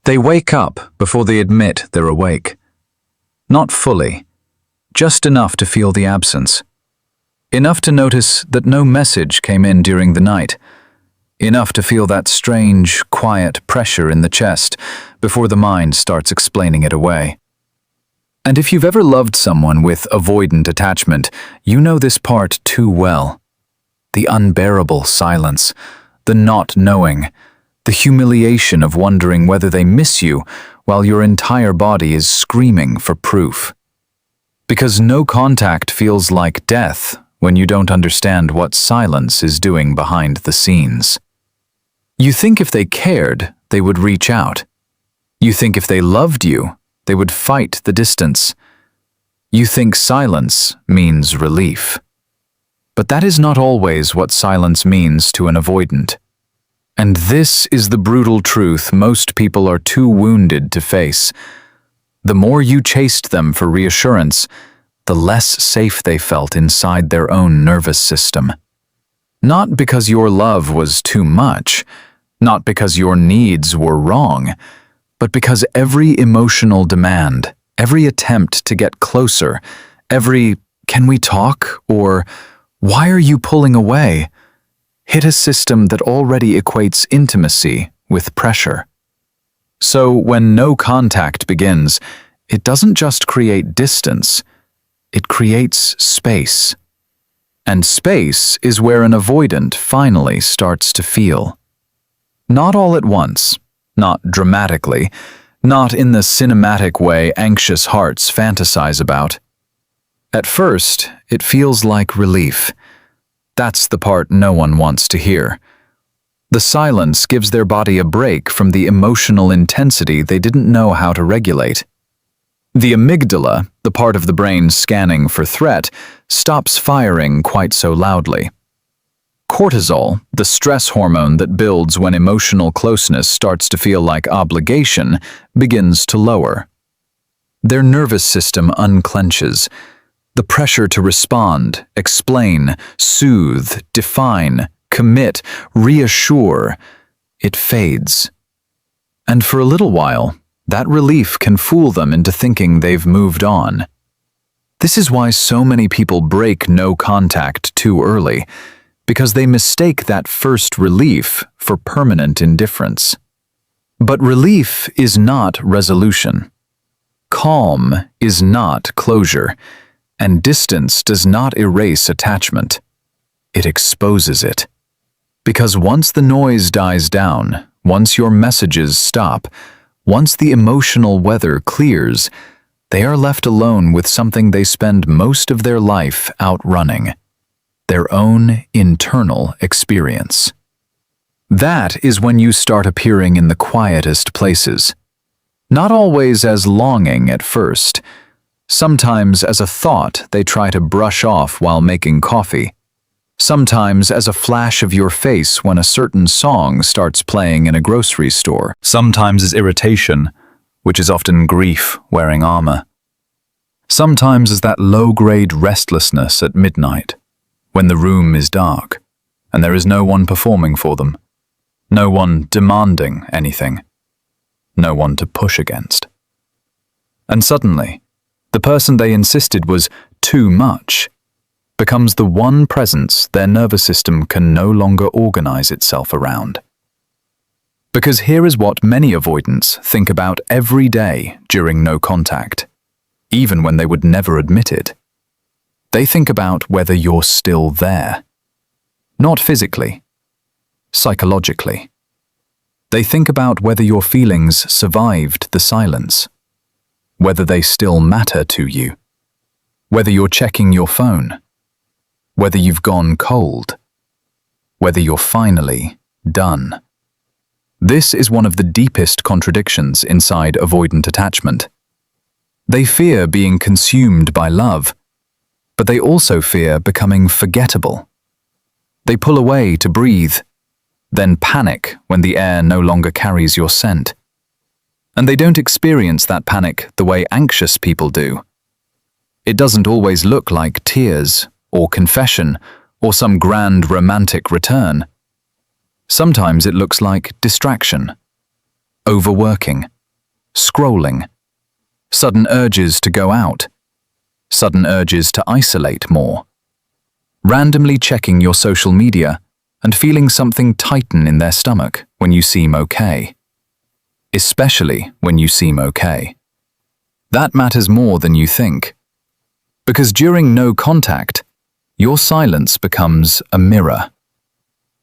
They wake up before they admit they're awake. Not fully, just enough to feel the absence. Enough to notice that no message came in during the night. Enough to feel that strange, quiet pressure in the chest before the mind starts explaining it away. And if you've ever loved someone with avoidant attachment, you know this part too well. The unbearable silence, the not knowing, the humiliation of wondering whether they miss you while your entire body is screaming for proof. Because no contact feels like death when you don't understand what silence is doing behind the scenes. You think if they cared, they would reach out. You think if they loved you, they would fight the distance. You think silence means relief. But that is not always what silence means to an avoidant. And this is the brutal truth most people are too wounded to face. The more you chased them for reassurance, the less safe they felt inside their own nervous system. Not because your love was too much, not because your needs were wrong, but because every emotional demand, every attempt to get closer, every "can we talk?" or "why are you pulling away?" hit a system that already equates intimacy with pressure. So when no contact begins, it doesn't just create distance, it creates space. And space is where an avoidant finally starts to feel. Not all at once, not dramatically, not in the cinematic way anxious hearts fantasize about. At first, it feels like relief. That's the part no one wants to hear. The silence gives their body a break from the emotional intensity they didn't know how to regulate. The amygdala, the part of the brain scanning for threat, stops firing quite so loudly. Cortisol, the stress hormone that builds when emotional closeness starts to feel like obligation, begins to lower. Their nervous system unclenches. The pressure to respond, explain, soothe, define, commit, reassure, it fades. And for a little while, that relief can fool them into thinking they've moved on. This is why so many people break no contact too early, because they mistake that first relief for permanent indifference. But relief is not resolution. Calm is not closure. And distance does not erase attachment. It exposes it. Because once the noise dies down, once your messages stop, once the emotional weather clears, they are left alone with something they spend most of their life outrunning: their own internal experience. That is when you start appearing in the quietest places. Not always as longing at first, sometimes as a thought they try to brush off while making coffee. Sometimes as a flash of your face when a certain song starts playing in a grocery store. Sometimes as irritation, which is often grief wearing armor. Sometimes as that low-grade restlessness at midnight, when the room is dark and there is no one performing for them, no one demanding anything, no one to push against. And suddenly, the person they insisted was too much becomes the one presence their nervous system can no longer organize itself around. Because here is what many avoidants think about every day during no contact, even when they would never admit it. They think about whether you're still there. Not physically, psychologically. They think about whether your feelings survived the silence, whether they still matter to you, whether you're checking your phone, whether you've gone cold, whether you're finally done. This is one of the deepest contradictions inside avoidant attachment. They fear being consumed by love, but they also fear becoming forgettable. They pull away to breathe, then panic when the air no longer carries your scent. And they don't experience that panic the way anxious people do. It doesn't always look like tears, or confession, or some grand romantic return. Sometimes it looks like distraction, overworking, scrolling, sudden urges to go out, sudden urges to isolate more, randomly checking your social media and feeling something tighten in their stomach when you seem okay. Especially when you seem okay. That matters more than you think. Because during no contact, your silence becomes a mirror.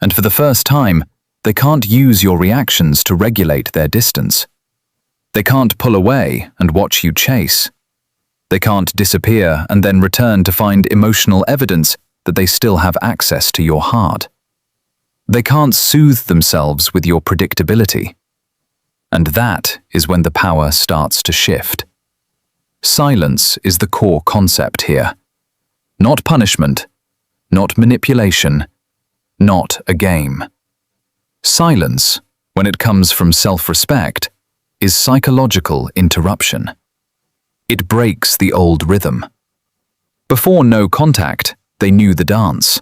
And for the first time, they can't use your reactions to regulate their distance. They can't pull away and watch you chase. They can't disappear and then return to find emotional evidence that they still have access to your heart. They can't soothe themselves with your predictability. And that is when the power starts to shift. Silence is the core concept here. Not punishment, not manipulation, not a game. Silence, when it comes from self-respect, is psychological interruption. It breaks the old rhythm. Before no contact, they knew the dance.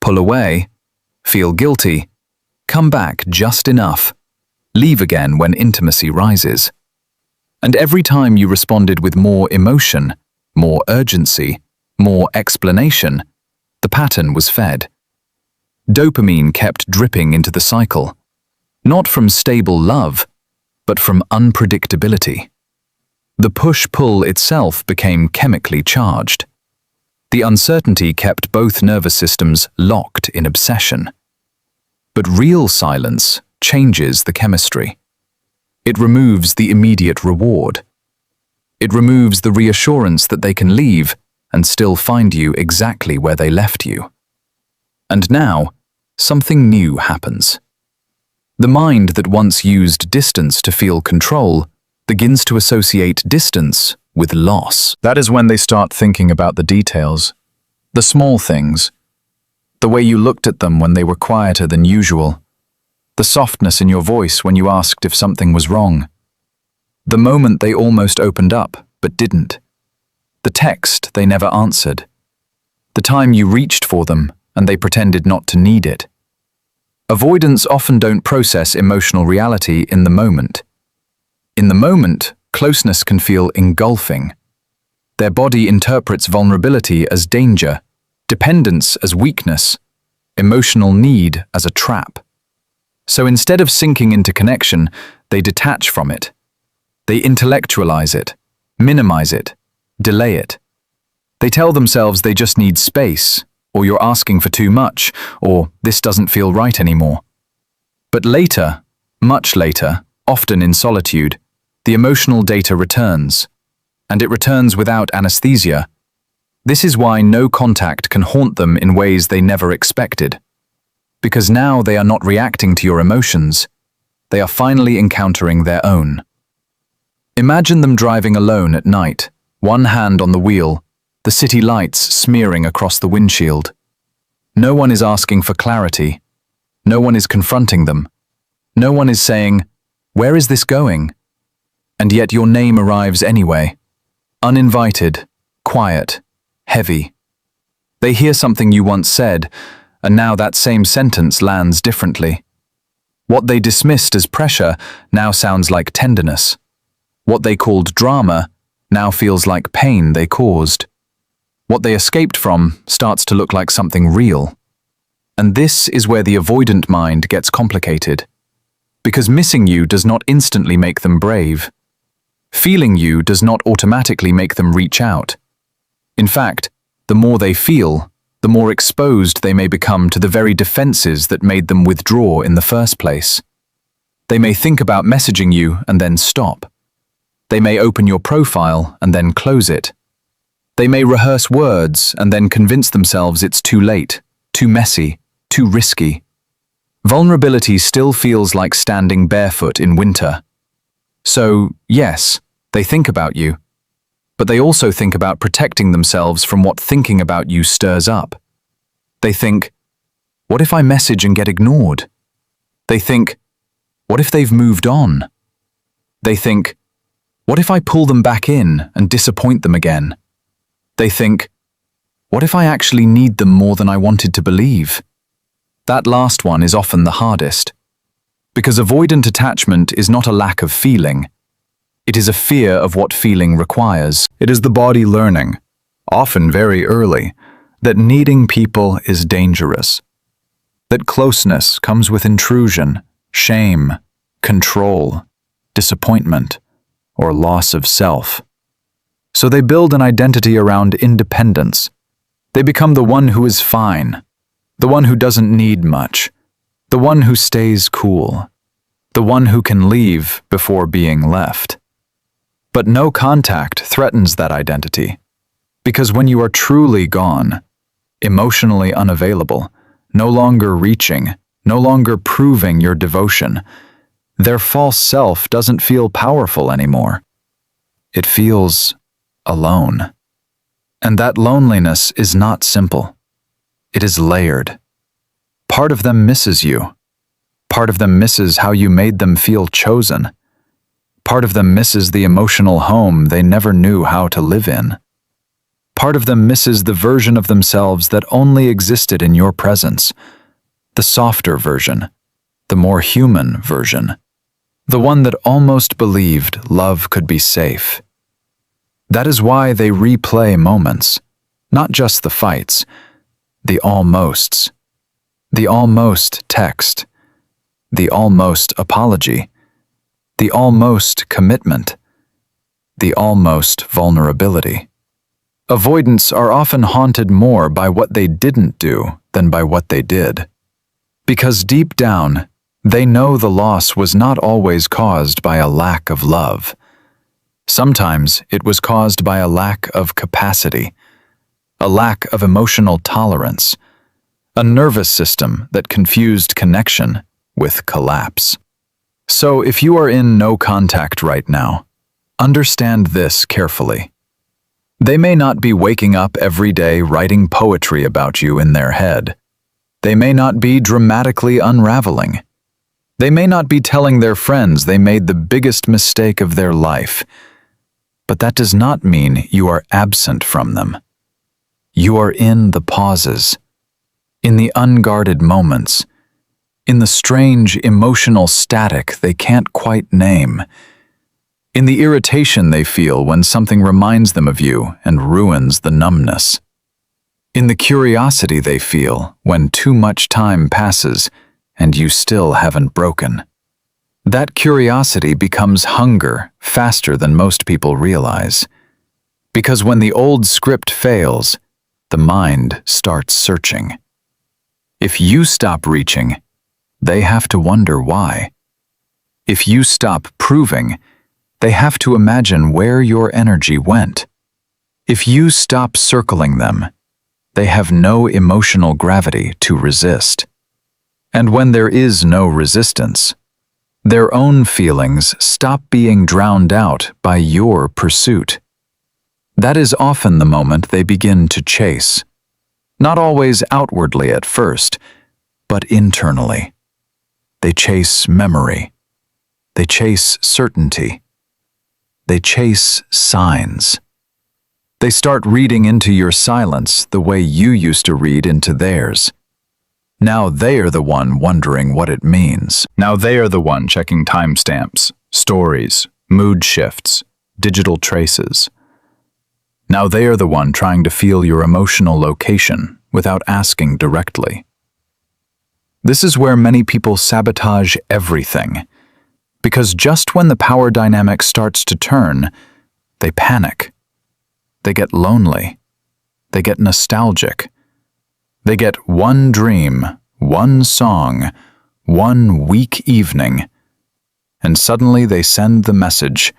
Pull away, feel guilty, come back just enough, leave again when intimacy rises. And every time you responded with more emotion, more urgency, more explanation, the pattern was fed. Dopamine kept dripping into the cycle, not from stable love, but from unpredictability. The push-pull itself became chemically charged. The uncertainty kept both nervous systems locked in obsession. But real silence changes the chemistry. It removes the immediate reward. It removes the reassurance that they can leave and still find you exactly where they left you. And now, something new happens. The mind that once used distance to feel control begins to associate distance with loss. That is when they start thinking about the details, the small things, the way you looked at them when they were quieter than usual, the softness in your voice when you asked if something was wrong, the moment they almost opened up but didn't, the text they never answered, the time you reached for them and they pretended not to need it. Avoidants often don't process emotional reality in the moment. In the moment, closeness can feel engulfing. Their body interprets vulnerability as danger, dependence as weakness, emotional need as a trap. So instead of sinking into connection, they detach from it. They intellectualize it, minimize it, delay it. They tell themselves they just need space, or you're asking for too much, or this doesn't feel right anymore. But later, much later, often in solitude, the emotional data returns, and it returns without anesthesia. This is why no contact can haunt them in ways they never expected. Because now they are not reacting to your emotions, they are finally encountering their own. Imagine them driving alone at night, one hand on the wheel, the city lights smearing across the windshield. No one is asking for clarity. No one is confronting them. No one is saying, "Where is this going?" And yet your name arrives anyway. Uninvited, quiet, heavy. They hear something you once said, and now that same sentence lands differently. What they dismissed as pressure now sounds like tenderness. What they called drama now feels like pain they caused. What they escaped from starts to look like something real. And this is where the avoidant mind gets complicated. Because missing you does not instantly make them brave. Feeling you does not automatically make them reach out. In fact, the more they feel, the more exposed they may become to the very defenses that made them withdraw in the first place. They may think about messaging you and then stop. They may open your profile and then close it. They may rehearse words and then convince themselves it's too late, too messy, too risky. Vulnerability still feels like standing barefoot in winter. So, yes, they think about you, but they also think about protecting themselves from what thinking about you stirs up. They think, what if I message and get ignored? They think, what if they've moved on? They think, what if I pull them back in and disappoint them again? They think, what if I actually need them more than I wanted to believe? That last one is often the hardest. Because avoidant attachment is not a lack of feeling, It is a fear of what feeling requires. It is the body learning, often very early, that needing people is dangerous. That closeness comes with intrusion, shame, control, disappointment, or loss of self. So they build an identity around independence. They become the one who is fine, the one who doesn't need much, the one who stays cool, the one who can leave before being left. But no contact threatens that identity, because when you are truly gone, emotionally unavailable, no longer reaching, no longer proving your devotion, their false self doesn't feel powerful anymore. It feels alone. And that loneliness is not simple. It is layered. Part of them misses you. Part of them misses how you made them feel chosen. Part of them misses the emotional home they never knew how to live in. Part of them misses the version of themselves that only existed in your presence, the softer version, the more human version, the one that almost believed love could be safe. That is why they replay moments, not just the fights, the almosts, the almost text, the almost apology, the almost commitment, the almost vulnerability. Avoidants are often haunted more by what they didn't do than by what they did. Because deep down, they know the loss was not always caused by a lack of love. Sometimes it was caused by a lack of capacity, a lack of emotional tolerance, a nervous system that confused connection with collapse. So if you are in no contact right now, understand this carefully. They may not be waking up every day writing poetry about you in their head. They may not be dramatically unraveling. They may not be telling their friends they made the biggest mistake of their life. But that does not mean you are absent from them. You are in the pauses, in the unguarded moments, in the strange emotional static they can't quite name, in the irritation they feel when something reminds them of you and ruins the numbness, in the curiosity they feel when too much time passes and you still haven't broken. That curiosity becomes hunger faster than most people realize, because when the old script fails, the mind starts searching. If you stop reaching, they have to wonder why. If you stop proving, they have to imagine where your energy went. If you stop circling them, they have no emotional gravity to resist. And when there is no resistance, their own feelings stop being drowned out by your pursuit. That is often the moment they begin to chase, not always outwardly at first, but internally. They chase memory. They chase certainty. They chase signs. They start reading into your silence the way you used to read into theirs. Now they are the one wondering what it means. Now they are the one checking timestamps, stories, mood shifts, digital traces. Now they are the one trying to feel your emotional location without asking directly. This is where many people sabotage everything, because just when the power dynamic starts to turn, they panic. They get lonely. They get nostalgic. They get one dream, one song, one weak evening, and suddenly they send the message,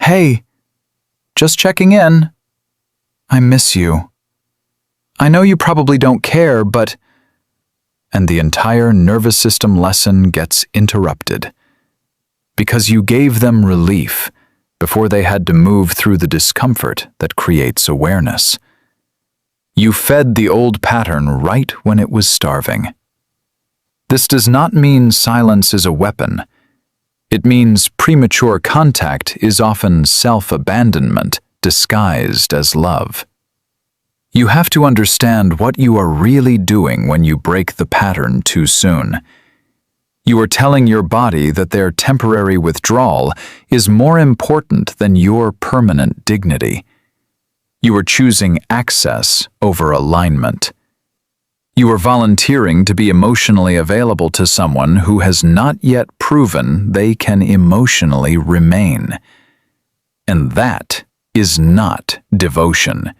"Hey, just checking in. I miss you. I know you probably don't care, but..." And the entire nervous system lesson gets interrupted, because you gave them relief before they had to move through the discomfort that creates awareness. You fed the old pattern right when it was starving. This does not mean silence is a weapon. It means premature contact is often self-abandonment disguised as love. You have to understand what you are really doing when you break the pattern too soon. You are telling your body that their temporary withdrawal is more important than your permanent dignity. You are choosing access over alignment. You are volunteering to be emotionally available to someone who has not yet proven they can emotionally remain. And that is not devotion.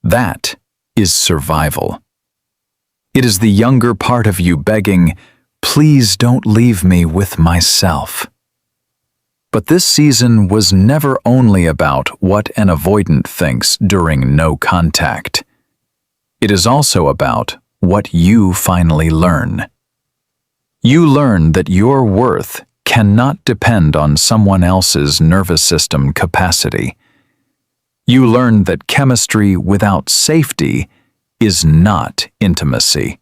That is survival. It is the younger part of you begging, "Please don't leave me with myself." But this season was never only about what an avoidant thinks during no contact. It is also about what you finally learn. You learn that your worth cannot depend on someone else's nervous system capacity. You learn that chemistry without safety is not intimacy.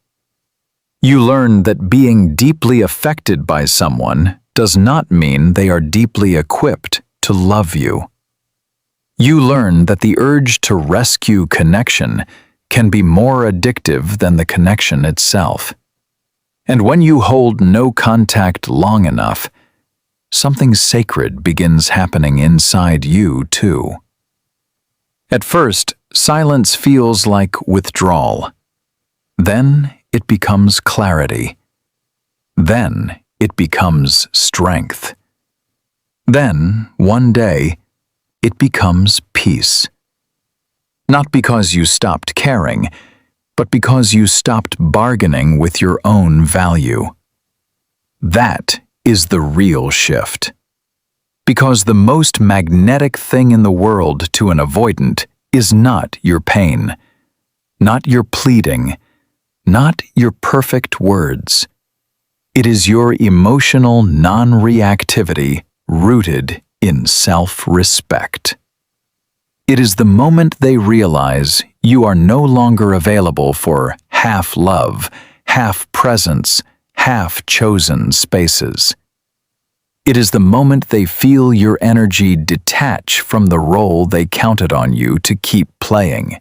You learn that being deeply affected by someone does not mean they are deeply equipped to love you. You learn that the urge to rescue connection can be more addictive than the connection itself. And when you hold no contact long enough, something sacred begins happening inside you too. At first, silence feels like withdrawal. Then it becomes clarity. Then it becomes strength. Then, one day, it becomes peace. Not because you stopped caring, but because you stopped bargaining with your own value. That is the real shift. Because the most magnetic thing in the world to an avoidant is not your pain, not your pleading, not your perfect words. It is your emotional non-reactivity rooted in self-respect. It is the moment they realize you are no longer available for half love, half presence, half chosen spaces. It is the moment they feel your energy detach from the role they counted on you to keep playing.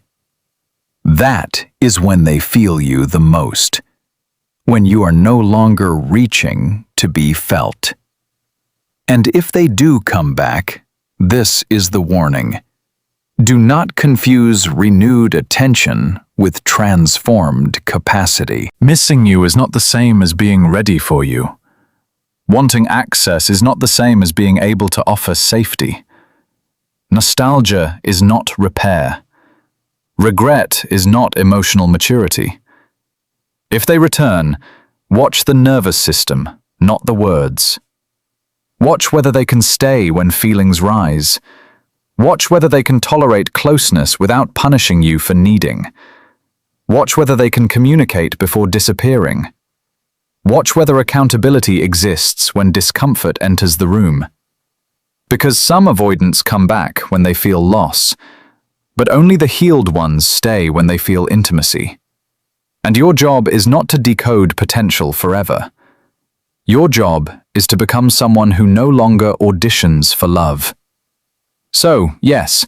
That is when they feel you the most, when you are no longer reaching to be felt. And if they do come back, this is the warning. Do not confuse renewed attention with transformed capacity. Missing you is not the same as being ready for you. Wanting access is not the same as being able to offer safety. Nostalgia is not repair. Regret is not emotional maturity. If they return, watch the nervous system, not the words. Watch whether they can stay when feelings rise. Watch whether they can tolerate closeness without punishing you for needing. Watch whether they can communicate before disappearing. Watch whether accountability exists when discomfort enters the room. Because some avoidants come back when they feel loss, but only the healed ones stay when they feel intimacy. And your job is not to decode potential forever. Your job is to become someone who no longer auditions for love. So, yes,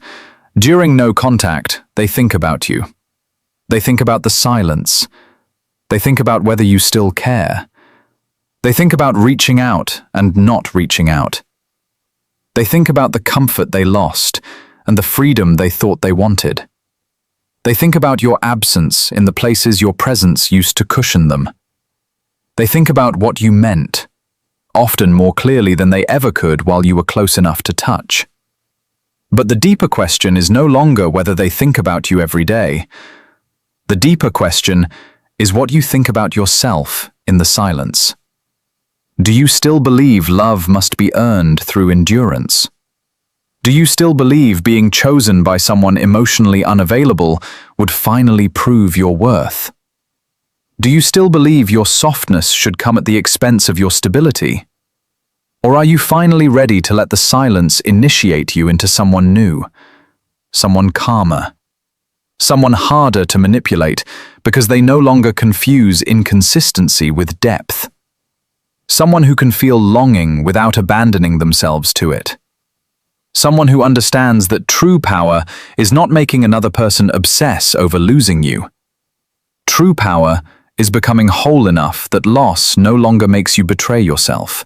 during no contact, they think about you. They think about the silence. They think about whether you still care. They think about reaching out and not reaching out. They think about the comfort they lost and the freedom they thought they wanted. They think about your absence in the places your presence used to cushion them. They think about what you meant, often more clearly than they ever could while you were close enough to touch. But the deeper question is no longer whether they think about you every day. The deeper question is what you think about yourself in the silence. Do you still believe love must be earned through endurance? Do you still believe being chosen by someone emotionally unavailable would finally prove your worth? Do you still believe your softness should come at the expense of your stability? Or are you finally ready to let the silence initiate you into someone new, someone calmer, someone harder to manipulate because they no longer confuse inconsistency with depth? Someone who can feel longing without abandoning themselves to it. Someone who understands that true power is not making another person obsess over losing you. True power is becoming whole enough that loss no longer makes you betray yourself.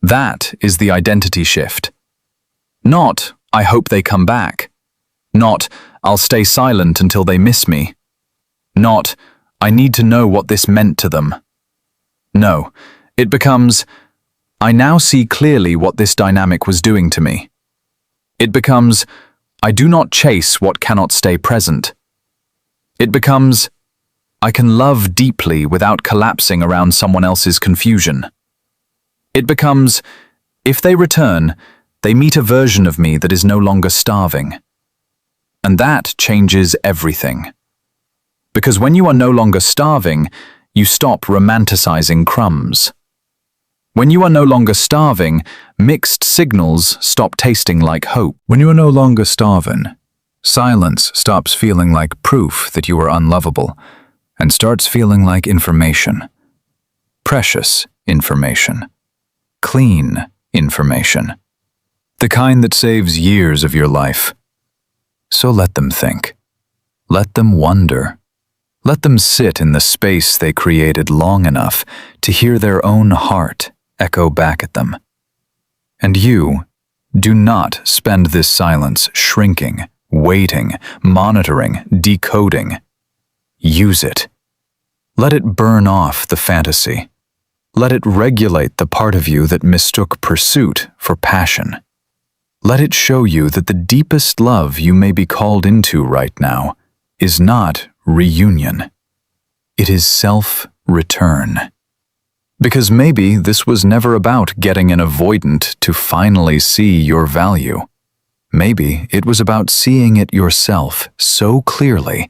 That is the identity shift. Not, I hope they come back. Not, I'll stay silent until they miss me. Not, I need to know what this meant to them. No, it becomes, I now see clearly what this dynamic was doing to me. It becomes, I do not chase what cannot stay present. It becomes, I can love deeply without collapsing around someone else's confusion. It becomes, if they return, they meet a version of me that is no longer starving. And that changes everything. Because when you are no longer starving, you stop romanticizing crumbs. When you are no longer starving, mixed signals stop tasting like hope. When you are no longer starving, silence stops feeling like proof that you are unlovable and starts feeling like information. Precious information. Clean information. The kind that saves years of your life. So let them think. Let them wonder. Let them sit in the space they created long enough to hear their own heart echo back at them. And you, do not spend this silence shrinking, waiting, monitoring, decoding. Use it. Let it burn off the fantasy. Let it regulate the part of you that mistook pursuit for passion. Let it show you that the deepest love you may be called into right now is not reunion. It is self-return. Because maybe this was never about getting an avoidant to finally see your value. Maybe it was about seeing it yourself so clearly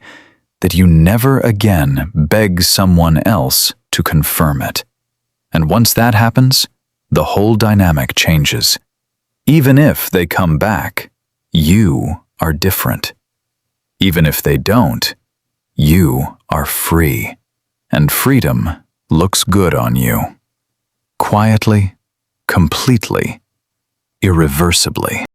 that you never again beg someone else to confirm it. And once that happens, the whole dynamic changes. Even if they come back, you are different. Even if they don't, you are free. And freedom looks good on you. Quietly, completely, irreversibly.